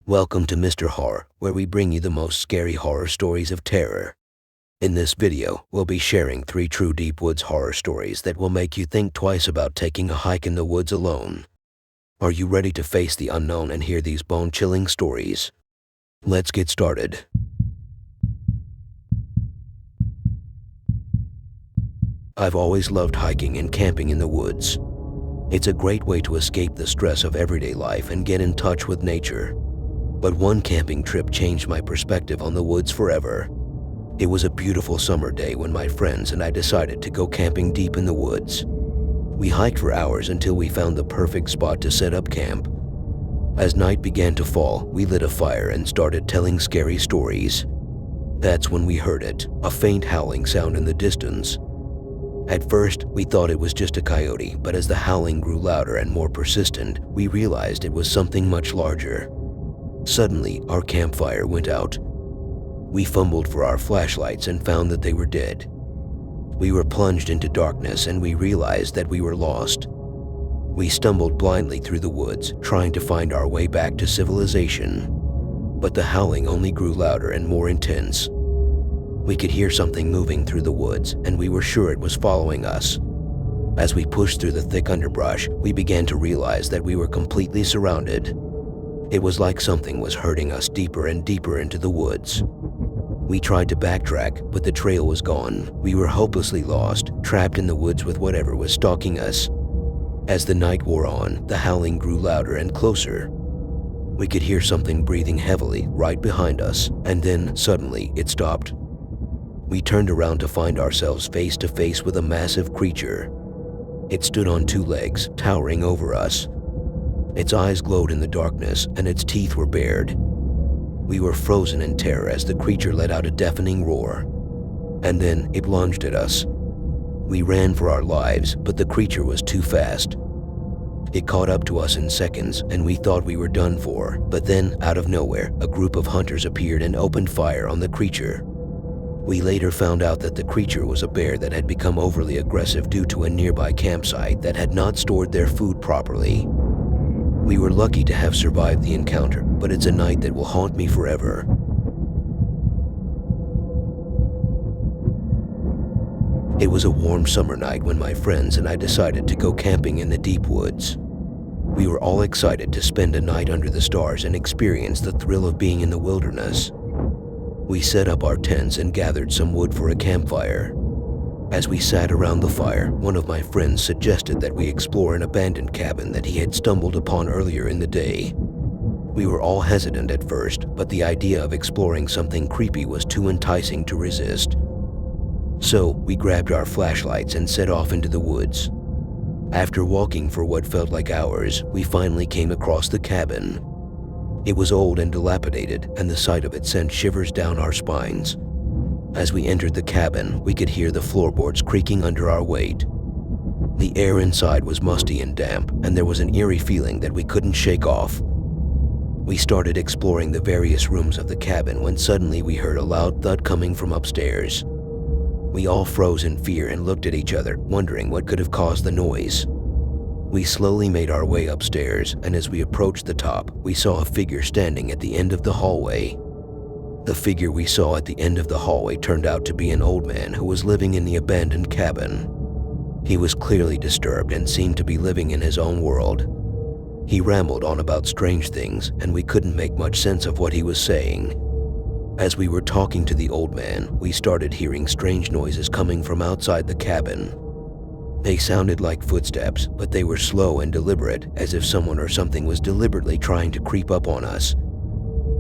Welcome to Mr. Horror, where we bring you the most scary horror stories of terror. In this video, we'll be sharing 3 true deep woods horror stories that will make you think twice about taking a hike in the woods alone. Are you ready to face the unknown and hear these bone-chilling stories? Let's get started. I've always loved hiking and camping in the woods. It's a great way to escape the stress of everyday life and get in touch with nature. But one camping trip changed my perspective on the woods forever. It was a beautiful summer day when my friends and I decided to go camping deep in the woods. We hiked for hours until we found the perfect spot to set up camp. As night began to fall, we lit a fire and started telling scary stories. That's when we heard it, a faint howling sound in the distance. At first, we thought it was just a coyote, but as the howling grew louder and more persistent, we realized it was something much larger. Suddenly, our campfire went out. We fumbled for our flashlights and found that they were dead. We were plunged into darkness and we realized that we were lost. We stumbled blindly through the woods, trying to find our way back to civilization. But the howling only grew louder and more intense. We could hear something moving through the woods, and we were sure it was following us. As we pushed through the thick underbrush, we began to realize that we were completely surrounded. It was like something was herding us deeper and deeper into the woods. We tried to backtrack, but the trail was gone. We were hopelessly lost, trapped in the woods with whatever was stalking us. As the night wore on, the howling grew louder and closer. We could hear something breathing heavily right behind us, and then, suddenly, it stopped. We turned around to find ourselves face to face with a massive creature. It stood on 2 legs, towering over us. Its eyes glowed in the darkness, and its teeth were bared. We were frozen in terror as the creature let out a deafening roar. And then it lunged at us. We ran for our lives, but the creature was too fast. It caught up to us in seconds, and we thought we were done for. But then, out of nowhere, a group of hunters appeared and opened fire on the creature. We later found out that the creature was a bear that had become overly aggressive due to a nearby campsite that had not stored their food properly. We were lucky to have survived the encounter, but it's a night that will haunt me forever. It was a warm summer night when my friends and I decided to go camping in the deep woods. We were all excited to spend a night under the stars and experience the thrill of being in the wilderness. We set up our tents and gathered some wood for a campfire. As we sat around the fire, one of my friends suggested that we explore an abandoned cabin that he had stumbled upon earlier in the day. We were all hesitant at first, but the idea of exploring something creepy was too enticing to resist. So, we grabbed our flashlights and set off into the woods. After walking for what felt like hours, we finally came across the cabin. It was old and dilapidated, and the sight of it sent shivers down our spines. As we entered the cabin, we could hear the floorboards creaking under our weight. The air inside was musty and damp, and there was an eerie feeling that we couldn't shake off. We started exploring the various rooms of the cabin when suddenly we heard a loud thud coming from upstairs. We all froze in fear and looked at each other, wondering what could have caused the noise. We slowly made our way upstairs, and as we approached the top, we saw a figure standing at the end of the hallway. The figure we saw at the end of the hallway turned out to be an old man who was living in the abandoned cabin. He was clearly disturbed and seemed to be living in his own world. He rambled on about strange things, and we couldn't make much sense of what he was saying. As we were talking to the old man, we started hearing strange noises coming from outside the cabin. They sounded like footsteps, but they were slow and deliberate, as if someone or something was deliberately trying to creep up on us.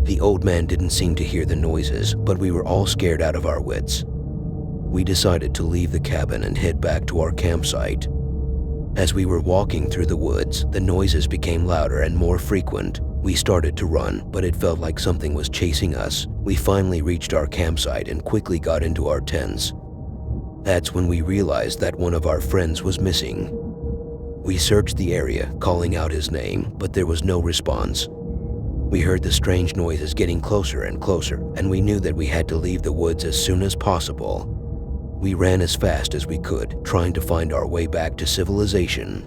The old man didn't seem to hear the noises, but we were all scared out of our wits. We decided to leave the cabin and head back to our campsite. As we were walking through the woods, the noises became louder and more frequent. We started to run, but it felt like something was chasing us. We finally reached our campsite and quickly got into our tents. That's when we realized that one of our friends was missing. We searched the area, calling out his name, but there was no response. We heard the strange noises getting closer and closer, and we knew that we had to leave the woods as soon as possible. We ran as fast as we could, trying to find our way back to civilization.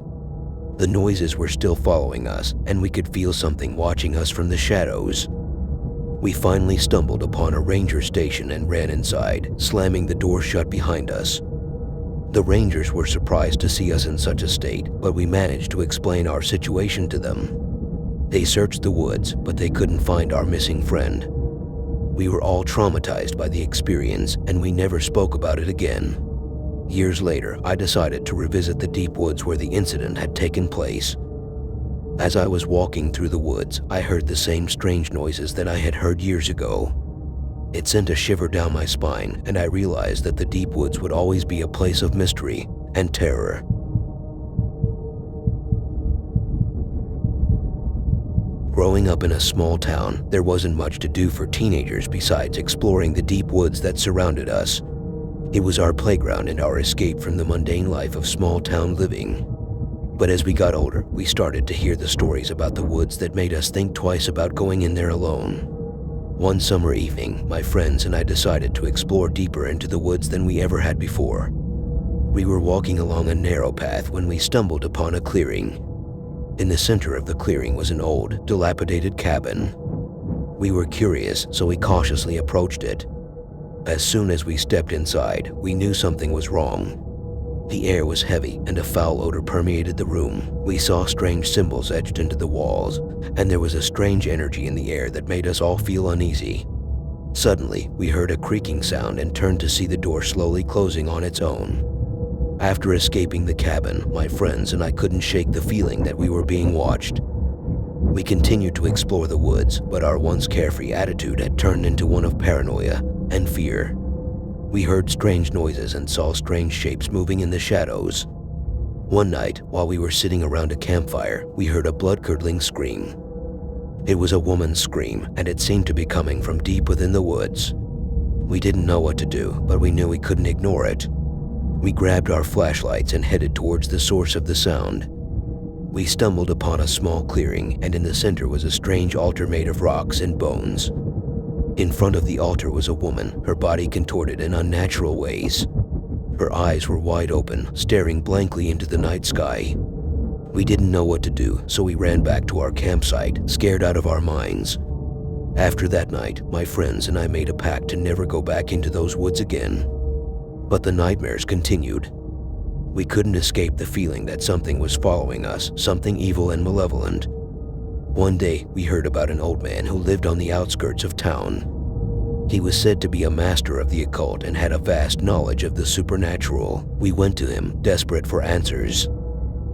The noises were still following us, and we could feel something watching us from the shadows. We finally stumbled upon a ranger station and ran inside, slamming the door shut behind us. The rangers were surprised to see us in such a state, but we managed to explain our situation to them. They searched the woods, but they couldn't find our missing friend. We were all traumatized by the experience, and we never spoke about it again. Years later, I decided to revisit the deep woods where the incident had taken place. As I was walking through the woods, I heard the same strange noises that I had heard years ago. It sent a shiver down my spine, and I realized that the deep woods would always be a place of mystery and terror. Growing up in a small town, there wasn't much to do for teenagers besides exploring the deep woods that surrounded us. It was our playground and our escape from the mundane life of small town living. But as we got older, we started to hear the stories about the woods that made us think twice about going in there alone. One summer evening, my friends and I decided to explore deeper into the woods than we ever had before. We were walking along a narrow path when we stumbled upon a clearing. In the center of the clearing was an old, dilapidated cabin. We were curious, so we cautiously approached it. As soon as we stepped inside, we knew something was wrong. The air was heavy and a foul odor permeated the room. We saw strange symbols etched into the walls, and there was a strange energy in the air that made us all feel uneasy. Suddenly, we heard a creaking sound and turned to see the door slowly closing on its own. After escaping the cabin, my friends and I couldn't shake the feeling that we were being watched. We continued to explore the woods, but our once carefree attitude had turned into one of paranoia and fear. We heard strange noises and saw strange shapes moving in the shadows. One night, while we were sitting around a campfire, we heard a blood-curdling scream. It was a woman's scream, and it seemed to be coming from deep within the woods. We didn't know what to do, but we knew we couldn't ignore it. We grabbed our flashlights and headed towards the source of the sound. We stumbled upon a small clearing, and in the center was a strange altar made of rocks and bones. In front of the altar was a woman, her body contorted in unnatural ways. Her eyes were wide open, staring blankly into the night sky. We didn't know what to do, so we ran back to our campsite, scared out of our minds. After that night, my friends and I made a pact to never go back into those woods again. But the nightmares continued. We couldn't escape the feeling that something was following us, something evil and malevolent. One day, we heard about an old man who lived on the outskirts of town. He was said to be a master of the occult and had a vast knowledge of the supernatural. We went to him, desperate for answers.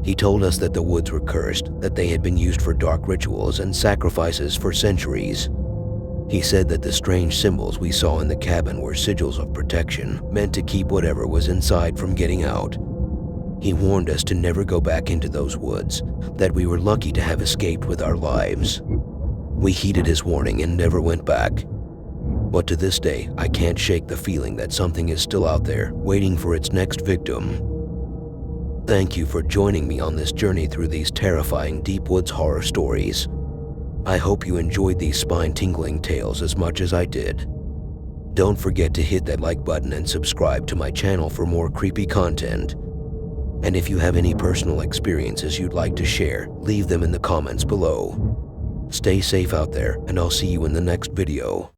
He told us that the woods were cursed, that they had been used for dark rituals and sacrifices for centuries. He said that the strange symbols we saw in the cabin were sigils of protection, meant to keep whatever was inside from getting out. He warned us to never go back into those woods, that we were lucky to have escaped with our lives. We heeded his warning and never went back. But to this day, I can't shake the feeling that something is still out there, waiting for its next victim. Thank you for joining me on this journey through these terrifying deep woods horror stories. I hope you enjoyed these spine-tingling tales as much as I did. Don't forget to hit that like button and subscribe to my channel for more creepy content. And if you have any personal experiences you'd like to share, leave them in the comments below. Stay safe out there, and I'll see you in the next video.